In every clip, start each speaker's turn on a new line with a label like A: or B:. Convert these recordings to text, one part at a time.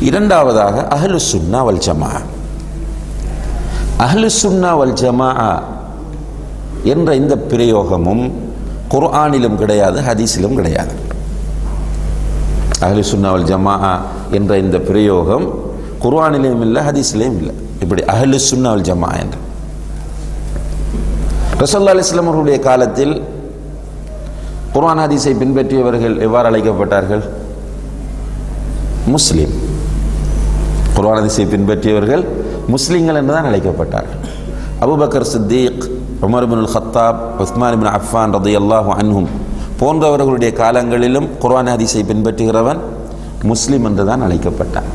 A: இரண்டாவதாக அஹ்லுஸ் சுன்னா வல் ஜமாஅ. அஹ்லுஸ் சுன்னா வல் ஜமாஅ என்ற இந்த பிரயோகமும் குர்ஆனிலும் கிடையாது, ஹதீஸிலும் கிடையாது. அஹ்லுஸ் சுன்னா வல் ஜமாஅ என்ற இந்த பிரயோகம் குர்ஆனிலும் இல்லை, ஹதீஸிலும் இல்லை. இப்படி அஹ்லுஸ் சுன்னா வல் ஜமாஅ என்று ரசூலுல்லாஹி அலைஹி வஸல்லம் அவர்களுடைய காலத்தில் குர்ஆன் ஹதீஸை பின்பற்றியவர்கள் எவ்வாறு அழைக்கப்பட்டார்கள்? முஸ்லிம். குர்ஆன் ஹதீஸை பின்பற்றியவர்கள் முஸ்லிம்கள் என்றுதான் அழைக்கப்பட்டார்கள். அபூபக்கர் சித்தீக், உமர் இப்னுல் ஹத்தாப், உஸ்மான் இப்னு அஃபான் ரலியல்லாஹு அன்ஹும் போன்றவர்களுடைய காலங்களிலும் குர்ஆன் ஹதீஸை பின்பற்றுகிறவன் முஸ்லிம் என்றுதான் அழைக்கப்பட்டான்.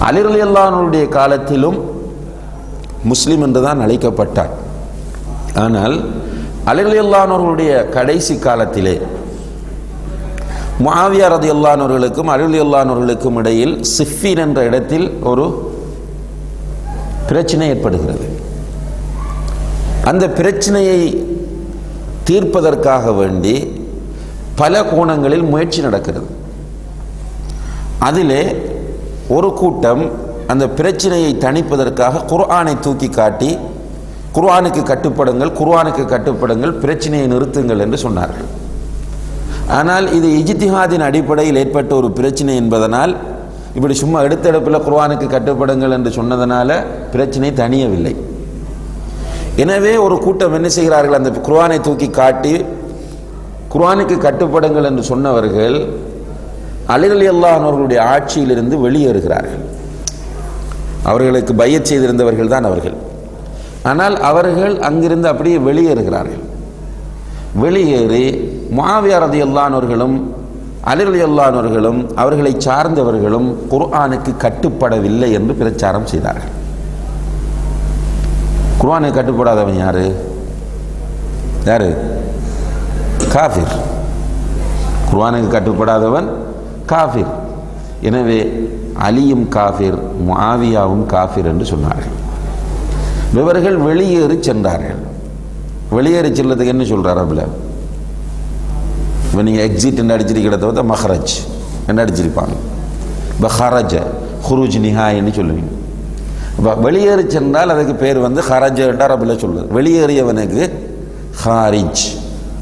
A: அலி ரலியல்லாஹு அன்ஹுடைய காலத்திலும் முஸ்லிம் என்றுதான் அழைக்கப்பட்டான். ஆனால் அலி ரலியல்லாஹு அன்ஹுடைய கடைசி காலத்திலே முஆவியா ரலியல்லாஹு அன்ஹுவுக்கும் அலி ரலியல்லாஹு அன்ஹுவுக்கும் இடையில் சிஃபீன் என்ற இடத்தில் ஒரு பிரச்சனை ஏற்படுகிறது. அந்த பிரச்சனையை தீர்ப்பதற்காக வேண்டி பல கோணங்களில் முயற்சி நடக்கிறது. அதிலே ஒரு கூட்டம் அந்த பிரச்சனையை தணிப்பதற்காக குர்ஆனை தூக்கி காட்டி குர்ஆனுக்கு கட்டுப்படுங்கள், குர்ஆனுக்கு கட்டுப்படுங்கள், பிரச்சனையை நிறுத்துங்கள் என்று சொன்னார்கள். ஆனால் இது இஜ்திஹாதின் அடிப்படையில் ஏற்பட்ட ஒரு பிரச்சனை என்பதனால், இப்படி சும்மா எடுத்தெடுப்பில் குர்ஆனுக்கு கட்டுப்படுங்கள் என்று சொன்னதனால பிரச்சனை தணியவில்லை. எனவே ஒரு கூட்டம் என்ன செய்கிறார்கள்? அந்த குர்ஆனை தூக்கி காட்டி குர்ஆனுக்கு கட்டுப்படுங்கள் என்று சொன்னவர்கள் அலி ரலியல்லாஹு அன்ஹுவுடைய ஆட்சியிலிருந்து வெளியேறுகிறார்கள். அவர்களுக்கு பையத் செய்திருந்தவர்கள் தான் அவர்கள். ஆனால் அவர்கள் அங்கிருந்து அப்படியே வெளியேறுகிறார்கள். வெளியேறி முஆவியா ரலியல்லாஹு அன்ஹுவும் அலி ரலியல்லாஹு அன்ஹுவும் அவர்களை சார்ந்தவர்களும் குர்ஆனுக்கு கட்டுப்படவில்லை என்று பிரச்சாரம் செய்தார்கள். குர்ஆனுக்கு கட்டுப்படாதவன் யாரு? காஃபிர். குர்ஆனுக்கு கட்டுப்படாதவன் காஃபிர். எனவே அலியும் காஃபிர், முஆவியாவும் காஃபிர் என்று சொன்னார்கள். இவர்கள் வெளியேறி சென்றார்கள். வெளியேறி செல்றதுக்கு என்ன சொல்றார்? அப்படில இப்போ நீங்கள் எக்ஸிட் என்று அடிச்சிருக்கிறத வந்து மஹரஜ் என்று அடிச்சிருப்பாங்க. இப்போ ஹரஜ ஹுருஜ் நிஹாயின்னு சொல்லுவீங்க. இப்போ வெளியேறி சென்றால் அதுக்கு பேர் வந்து ஹரஜ என்று அரபில் சொல்லுது. வெளியேறியவனுக்கு ஹாரிஜ்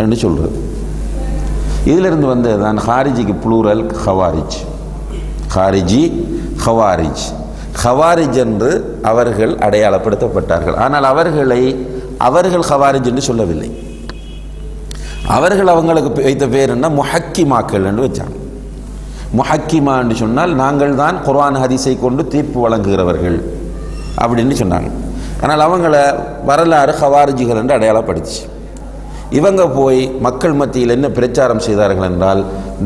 A: என்று சொல்கிறது. இதிலிருந்து வந்து தான் ஹாரிஜிக்கு ப்ளூரல் ஹவாரிஜ். ஹாரிஜி ஹவாரிஜ். ஹவாரிஜ் என்று அவர்கள் அடையாளப்படுத்தப்பட்டார்கள். ஆனால் அவர்கள் ஹவாரிஜ் என்று சொல்லவில்லை. அவர்கள் அவங்களுக்கு வைத்த பேர் என்ன? முஹக்கிமாக்கள் என்று வச்சாங்க. முஹக்கிமா என்று சொன்னால் நாங்கள் தான் குர்ஆன் ஹதீஸை கொண்டு தீர்ப்பு வழங்குகிறவர்கள் அப்படின்னு சொன்னாங்க. ஆனால் அவங்கள வரலாறு ஹவாரிஜிகள் என்று அடையாளப்படுத்திச்சு. இவங்க போய் மக்கள் மத்தியில் என்ன பிரச்சாரம் செய்தார்கள் என்றால்,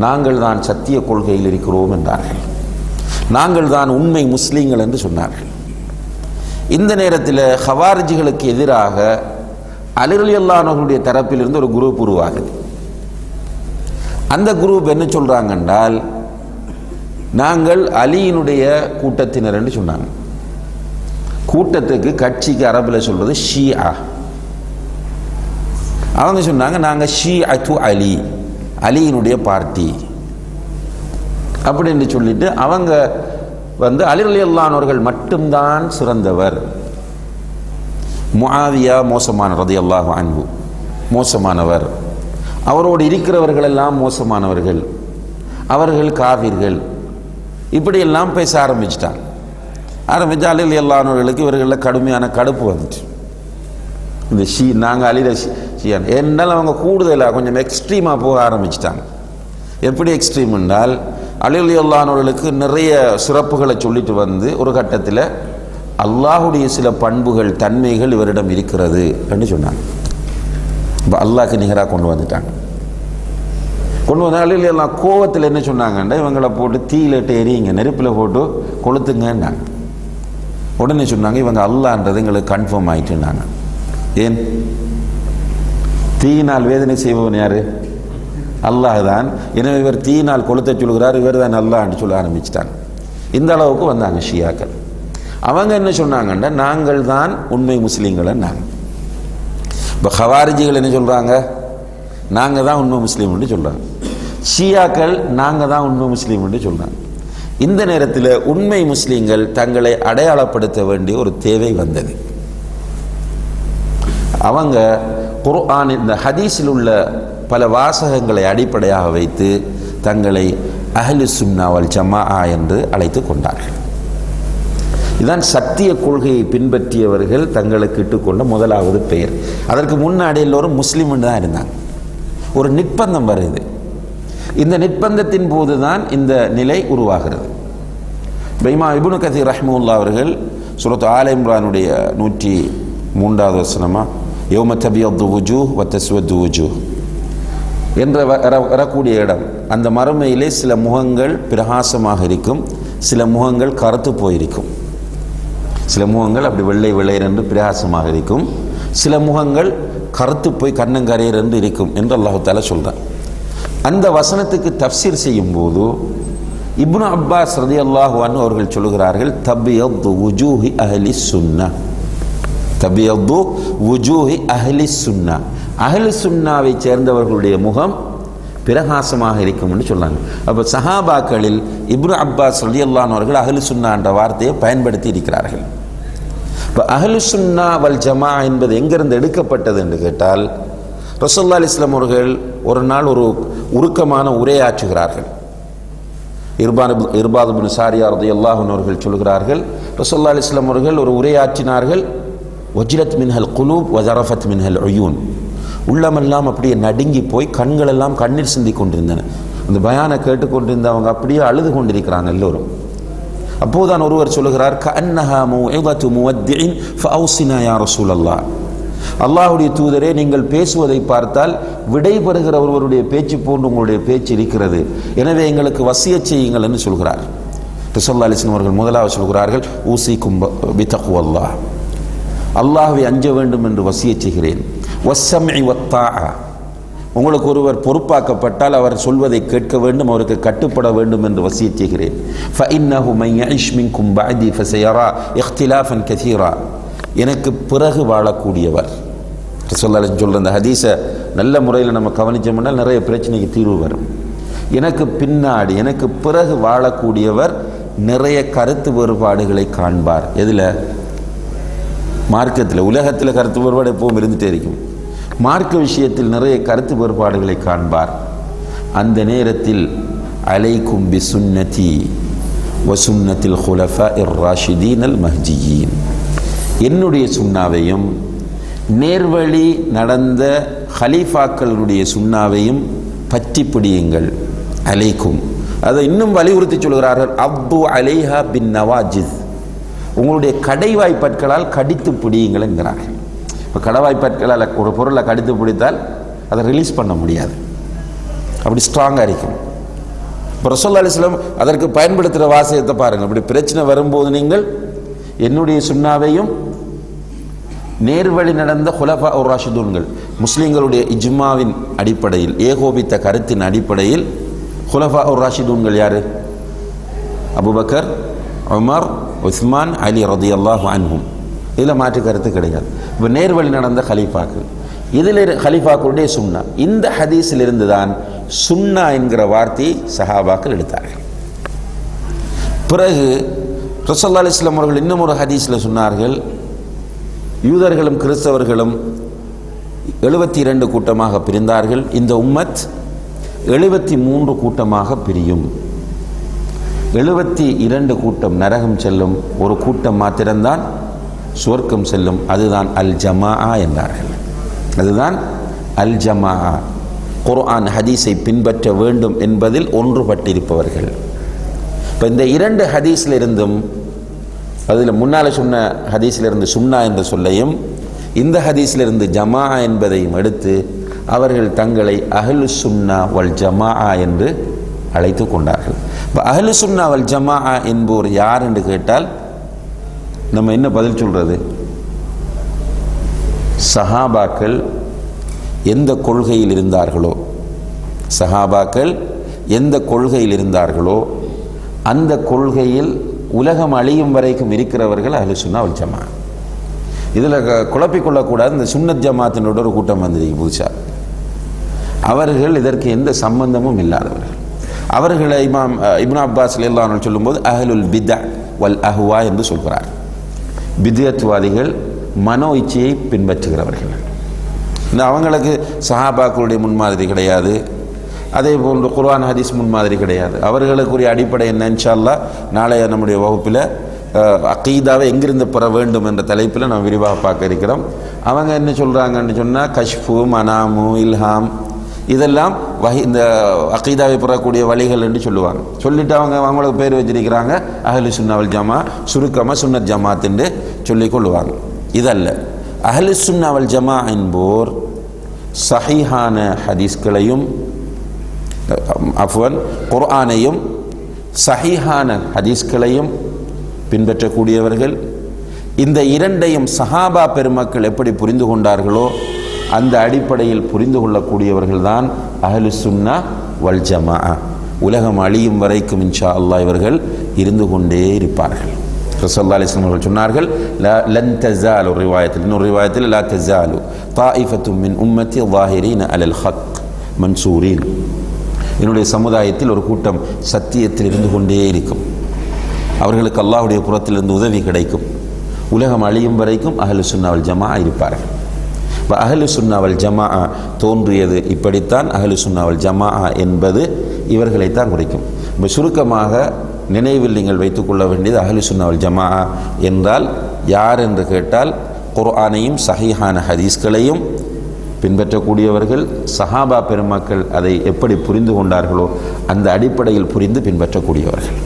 A: நாங்கள் தான் சத்திய கொள்கையில் இருக்கிறோம் என்றார்கள். நாங்கள் தான் உண்மை முஸ்லீம்கள் என்று சொன்னார்கள். இந்த நேரத்தில் ஹவாரிஜிகளுக்கு எதிராக அலி ரலியல்லாஹு அன்ஹுவுடைய தரப்பிலிருந்து ஒரு குரூப் உருவாகுது. அந்த குரூப் என்ன சொல்றாங்க என்றால், நாங்கள் அலியினுடைய கூட்டத்தினர் என்று சொன்னாங்க. கூட்டத்துக்கு கட்சிக்கு அரபில் சொல்றது ஷியா. அவங்க சொன்னாங்க நாங்கள் ஷிஅத்து அலி, அலியினுடைய பார்ட்டி அப்படின்னு சொல்லிட்டு அவங்க வந்து அலி ரலியல்லாஹு அன்ஹு மட்டும்தான் சிறந்தவர், முஆவியா மோசமான ரலியல்லாஹு அன்ஹு மோசமானவர், அவரோடு இருக்கிறவர்கள் எல்லாம் மோசமானவர்கள், அவர்கள் காஃபிர்கள், இப்படியெல்லாம் பேச ஆரம்பிச்சிட்டாங்க. ஆரம்பித்து அலி ரலியல்லாஹு அன்ஹுவுக்கு இவர்களில் கடுமையான கடுப்பு வந்துச்சு. இந்த நாங்கள் அலிர ஷியான் என்னால் அவங்க கூடுதலாக கொஞ்சம் எக்ஸ்ட்ரீமாக போக ஆரம்பிச்சிட்டாங்க. எப்படி எக்ஸ்ட்ரீம் என்றால், அலி ரலியல்லாஹு அன்ஹுவுக்கு நிறைய சிறப்புகளை சொல்லிட்டு வந்து ஒரு கட்டத்தில் அல்லாஹுடைய சில பண்புகள் தன்மைகள் இவரிடம் இருக்கிறது என்று சொன்னாங்க. இப்போ அல்லாஹ்க்கு நிகராக கொண்டு வந்துட்டாங்க. கொண்டு வந்தால் அலி ரலியல்லாஹு கோவத்தில் என்ன சொன்னாங்கன்னா, இவங்களை போட்டு தீயிலிட்டு எரியுங்க, நெருப்பில் போட்டு கொளுத்துங்கன்னாங்க. உடனே சொன்னாங்க இவங்க அல்லாஹ்ன்றது எங்களுக்கு கன்ஃபார்ம் ஆயிட்டுனாங்க. ஏன்? தீயினால் வேதனை செய்பவன் யாரு? அல்லாஹ் தான். எனவே இவர் தீயினால் கொளுத்த சொல்கிறார், இவர் தான் அல்லாஹ்ன்னு சொல்ல ஆரம்பிச்சிட்டாங்க. இந்த அளவுக்கு வந்தாங்க ஷியாக்கள். அவங்க என்ன சொன்னாங்கன்னா, நாங்கள் தான் உண்மை முஸ்லீம்களை. நாங்கள் இப்போ ஹவாரிஜிகள் என்ன சொல்கிறாங்க? நாங்கள் தான் உண்மை முஸ்லீம்னு சொல்கிறாங்க. ஷியாக்கள் நாங்கள் தான் உண்மை முஸ்லீம்னு சொல்கிறாங்க. இந்த நேரத்தில் உண்மை முஸ்லீம்கள் தங்களை அடையாளப்படுத்த வேண்டிய ஒரு தேவை வந்தது. அவங்க குர்ஆன் இந்த ஹதீஸில் உள்ள பல வாசகங்களை அடிப்படையாக வைத்து தங்களை அஹ்லு சுன்னா வல் ஜமாஅ என்று அழைத்து கொண்டார்கள். இதுதான் சத்திய கொள்கையை பின்பற்றியவர்கள் தங்களுக்கு இட்டுக்கொண்ட முதலாவது பெயர். அதற்கு முன்னாடி எல்லோரும் முஸ்லீம் தான் இருந்தாங்க. ஒரு நிர்பந்தம் வருது. இந்த நிர்பந்தத்தின் போது தான் இந்த நிலை உருவாகிறது. இமாம் இப்னு கதீர் ரஹ்மத்துல்லாஹி அவர்கள் சூரத் ஆல இம்ரானுடைய 103வது வசனமா யௌம தபியது வுஜூஹ் வ தஸ்வது வுஜூஹ் என்ற வரக்கூடிய இடம், அந்த மறுமையிலே சில முகங்கள் பிரகாசமாக இருக்கும், சில முகங்கள் கருத்து போயிருக்கும். சில முகங்கள் அப்படி வெள்ளை வெள்ளையர் என்று பிரகாசமாக இருக்கும், சில முகங்கள் கருத்து போய் கண்ணங்கரையர் என்று இருக்கும் என்று அல்லாஹ் தஆலா சொல்றான். அந்த வசனத்துக்கு தஃப்சீர் செய்யும் போது இப்னு அப்பாஸ் ரலியல்லாஹு அன்ஹு அவர்கள் சொல்கிறார்கள், தபியது வுஜூஹி அஹ்லி சுன்னா, தபியது வுஜூஹி அஹ்லி சுன்னா, அஹ்லு சுன்னாவை சேர்ந்தவர்களுடைய முகம் பிரகாசமாக இருக்கும் என்று சொல்றாங்க. அப்போ சஹாபாக்களில் இப்னு அப்பாஸ் ரலியல்லாஹு அன்ஹு அவர்கள் அஹ்லு சுன்னா என்ற வார்த்தையை பயன்படுத்தி இருக்கிறார்கள். இப்போ அஹ்லு சுன்னா வல் ஜமாஅ என்பது எங்கிருந்து எடுக்கப்பட்டது என்று கேட்டால், ரசூலுல்லாஹி அலைஹி வஸல்லம் அவர்கள் ஒரு நாள் ஒரு உருக்கமான உரையாற்றுகிறார்கள். இர்பாத் இப்னு சாரியா ரலியல்லாஹு அன்ஹு அவர்கள் சொல்கிறார்கள், ரசூலுல்லாஹி அலைஹி வஸல்லம் அவர்கள் ஒரு உரையாற்றினார்கள், வஜ்ரத் மின்ஹல் குலூப் வஜரஃபத் மின்ஹல் உயூன், உள்ளமெல்லாம் அப்படியே நடுங்கி போய் கண்களெல்லாம் கண்ணீர் சிந்தி கொண்டிருந்தன. அந்த பயானை கேட்டுக்கொண்டிருந்தவங்க அப்படியே அழுது கொண்டிருக்கிறாங்க எல்லோரும். அப்போதான் ஒருவர் சொல்லுகிறார், கஅன்னஹா மௌஇதத்து முவத்திஇன் ஃபஅவ்ஸினா யா ரசூலல்லாஹ், அல்லாஹ்வுடைய தூதரே, நீங்கள் பேசுவதை பார்த்தால் விடை பெறுகிற ஒருவருடைய பேச்சு போன்று உங்களுடைய பேச்சு இருக்கிறது, எனவே எங்களுக்கு வசியத் செய்யுங்கள் என்று சொல்கிறார். ரசூலுல்லாஹி அலைஹி வஸல்லம் அவர்கள் முதலாவது சொல்கிறார்கள், ஊசிக்கும் பிதக்வல்லாஹ், அல்லாஹ்வை அஞ்ச வேண்டும் என்று வசியச் செய்கிறேன். வஸ்ஸம்இ வத்தாஅ, உங்களுக்கு ஒருவர் பொறுப்பாக்கப்பட்டால் அவர் சொல்வதை கேட்க வேண்டும், அவருக்கு கட்டுப்பட வேண்டும் என்று வசியச் செய்கிறேன். ஃபஇன்னஹு மன் யஇஷ் மின்கும் பஅதி ஃபஸயரா இக்திலாஃபன் கஸீரா, எனக்கு பிறகு வாழக்கூடியவர். ரசூலுல்லாஹி சொல்ற அந்த ஹதீஸை நல்ல முறையில் நம்ம கவனிச்சோம்னா நிறைய பிரச்சனைக்கு தீர்வு வரும். எனக்கு பின்னாடி, எனக்கு பிறகு வாழக்கூடியவர் நிறைய கருத்து வேறுபாடுகளை காண்பார். எதில்? மார்க்கத்தில். உலகத்தில் கருத்து வேறுபாடு எப்பவும் இருந்துகிட்டே இருக்கும். மார்க்க விஷயத்தில் நிறைய கருத்து வேறுபாடுகளை காண்பார். அந்த நேரத்தில் அலைக்கும் பி சுன்னதி வ சுன்னத்தில் குலஃபாஇர் ராஷிதீன் அல் மஹ்தியீன், என்னுடைய சுன்னாவையும் நேர்வழி நடந்த ஹலீஃபாக்களுடைய சுன்னாவையும் பற்றி பிடியுங்கள். அலைக்கும், அதை இன்னும் வலியுறுத்தி சொல்கிறார்கள், அப்து அலைஹா பின் நவாஜித், உங்களுடைய கடைவாய்ப்பற்களால் கடித்து பிடியுங்கள் என்கிறார்கள். இப்போ கடைவாய்ப்பற்களால் ஒரு பொருளை கடித்து பிடித்தால் அதை ரிலீஸ் பண்ண முடியாது, அப்படி ஸ்ட்ராங்காக இருக்கும். இப்போ ரசூலுல்லாஹி அலைஹி வஸல்லம் அதற்கு பயன்படுத்துகிற வாசகத்தை பாருங்கள். அப்படி பிரச்சனை வரும்போது நீங்கள் என்னுடைய சுன்னாவையும் நேர்வழி நடந்த குலஃபா உர் ராஷிதூன்கள், முஸ்லீம்களுடைய இஜ்மாவின் அடிப்படையில், ஏகோபித்த கருத்தின் அடிப்படையில் குலஃபா உர் ராஷிதூன்கள் யார்? அபூபக்கர், உமர், உஸ்மான், அலி ரலியல்லாஹு அன்ஹும். இதில் மாற்று கருத்து கிடையாது. இப்போ நேர்வழி நடந்த ஹலீஃபாக்கள், இதில் ஹலீஃபாக்களுடைய சுன்னா. இந்த ஹதீஸில் இருந்து தான் சுன்னா என்கிற வார்த்தையை சஹாபாக்கள் எடுத்தார்கள். பிறகு ரசூலுல்லாஹி அலைஹி வஸல்லம் அவர்கள் இன்னும் ஒரு ஹதீஸில் சொன்னார்கள், யூதர்களும் கிறிஸ்தவர்களும் 72 கூட்டமாக பிரிந்தார்கள், இந்த உம்மத் 73 கூட்டமாக பிரியும். 72 கூட்டம் நரகம் செல்லும், ஒரு கூட்டம் மாத்திரம்தான் சுவர்க்கம் செல்லும், அதுதான் அல் ஜமாஆ என்றார்கள். அதுதான் அல் ஜமாஆ, குர்ஆன் ஹதீஸை பின்பற்ற வேண்டும் என்பதில் ஒன்றுபட்டிருப்பவர்கள். இப்போ இந்த 2 ஹதீஸில் இருந்தும், அதில் முன்னால் சொன்ன ஹதீஸில் இருந்து சுன்னா என்ற சொல்லையும் இந்த ஹதீஸில் இருந்து ஜமாஆ என்பதையும் எடுத்து அவர்கள் தங்களை அஹ்லு சுன்னா வல் ஜமாஆ என்று அழைத்து கொண்டார்கள். இப்போ அஹ்லு சுன்னா வல் ஜமாஆ என்போர் யார் என்று கேட்டால் நம்ம என்ன பதில் சொல்கிறது? சஹாபாக்கள் எந்த கொள்கையில் இருந்தார்களோ, சஹாபாக்கள் எந்த கொள்கையில் இருந்தார்களோ அந்த கொள்கையில் உலகம் அழியும் வரைக்கும் இருக்கிறவர்கள் அஹ்லு சுன்னா வல் ஜமாஆ. இதில் குழப்பிக்கொள்ளக்கூடாது. இந்த சுன்னத் ஜமாத்தினோட ஒரு கூட்டம் வந்திருக்கு புதுசாக, அவர்கள் இதற்கு எந்த சம்பந்தமும் இல்லாதவர்கள். அவர்களை இமாம் இப்னு அப்பாஸ் ரலியல்லாஹு அன்ஹு சொல்லும்போது அஹ்லுல் பித்அ வல் அஹ்வா என்று சொல்கிறார். பித்அத்வாதிகள் மனோ இச்சையை பின்பற்றுகிறவர்கள். இந்த அவங்களுக்கு சஹாபாக்களுடைய முன்மாதிரி கிடையாது, அதே போன்று குர்ஆன் ஹதீஸ் முன்மாதிரி கிடையாது. அவர்களுக்குரிய அடிப்படை என்ன, இன்ஷா அல்லாஹ் நாளைய நம்முடைய வகுப்பில் அகீதாவை எங்கிருந்து பெற வேண்டும் என்ற தலைப்பில் நம்ம விரிவாக பார்க்க இருக்கிறோம். அவங்க என்ன சொல்கிறாங்கன்னு சொன்னால் கஷ்ஃபு, மனாமு, இல்ஹாம் இதெல்லாம் இந்த அகீதாவை பெறக்கூடிய வழிகள் என்று சொல்லுவாங்க. சொல்லிவிட்டு அவங்களுக்கு பேர் வச்சிருக்கிறாங்க அஹ்லு சுன்னா வல் ஜமா, சுருக்கமாக சுன்னத் ஜமாத் என்று சொல்லிக் கொள்ளுவாங்க. இதல்ல, அஹ்லு சுன்னா வல் ஜமா என்போர் சஹீஹான ஹதீஸ்களையும் குர்ஆனையும் சஹீஹான ஹதீஸ்களையும் பின்பற்றக்கூடியவர்கள். இந்த இரண்டையும் சஹாபா பெருமக்கள் எப்படி புரிந்து கொண்டார்களோ அந்த அடிப்படையில் புரிந்து கொள்ளக்கூடியவர்கள் தான் அஹ்லு சுன்னா வல் ஜமா. உலகம் அழியும் வரைக்கும் இன்ஷா அல்லாஹ் இவர்கள் இருந்து கொண்டே இருப்பார்கள். ரசூலுல்லாஹி அலைஹி வஸல்லம் அவர்கள் சொன்னார்கள், லன் தஸாலு, ஒரு ரிவாயத்தில், இன்னொரு ரிவாயத்தில் லா தஸாலு தாயிஃபத்தும் மின் உம்மத்தி ظاهرين على الحق منصورين. என்னுடைய சமுதாயத்தில் ஒரு கூட்டம் சத்தியத்தில் இருந்து கொண்டே இருக்கும், அவர்களுக்கு அல்லாஹ்வுடைய புறத்திலிருந்து உதவி கிடைக்கும். உலகம் அழியும் வரைக்கும் அஹ்லு சுன்னா வல் ஜமா இருப்பார்கள். இப்போ அஹ்லு சுன்னா வல் ஜமா தோன்றியது இப்படித்தான். அஹ்லு சுன்னா வல் ஜமா என்பது இவர்களைத்தான் குறிக்கும். இப்போ சுருக்கமாக நினைவில் நீங்கள் வைத்துக்கொள்ள வேண்டியது அஹ்லு சுன்னா வல் ஜமா என்றால் யார் என்று கேட்டால் குர்ஆனையும் சஹீஹான ஹதீஸ்களையும் பின்பற்றக்கூடியவர்கள். சஹாபா பெருமக்கள் அதை எப்படி புரிந்து கொண்டார்களோ அந்த அடிப்படையில் புரிந்து பின்பற்றக்கூடியவர்கள்.